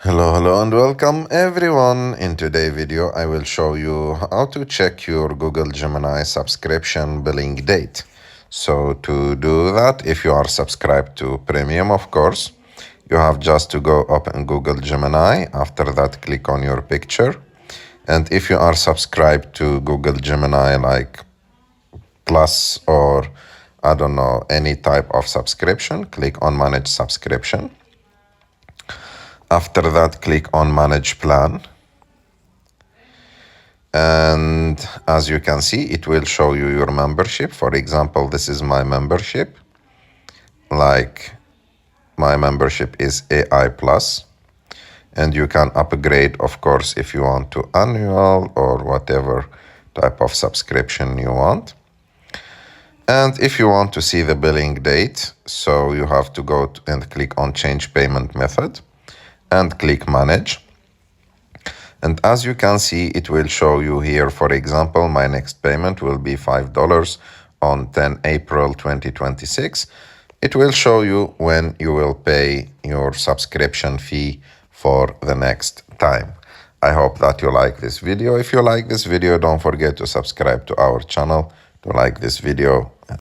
Hello and welcome everyone. In today's video, I will show you how to check your Google Gemini subscription billing date. So to do that, if you are subscribed to Premium, of course, you have just to go open Google Gemini. After that, click on your picture. And if you are subscribed to Google Gemini like Plus or I don't know, any type of subscription, click on Manage Subscription. After that, click on Manage Plan. And as you can see, it will show you your membership. For example, this is my membership. Like my membership is AI Plus. And you can upgrade, of course, if you want to annual or whatever type of subscription you want. And if you want to see the billing date, so you have to go and click on Change Payment Method and click Manage. And as you can see, it will show you here, for example, my next payment will be $5 on 10 April 2026. It will show you when you will pay your subscription fee for the next time. I hope that you like this video. If you like this video, don't forget to subscribe to our channel to like this video.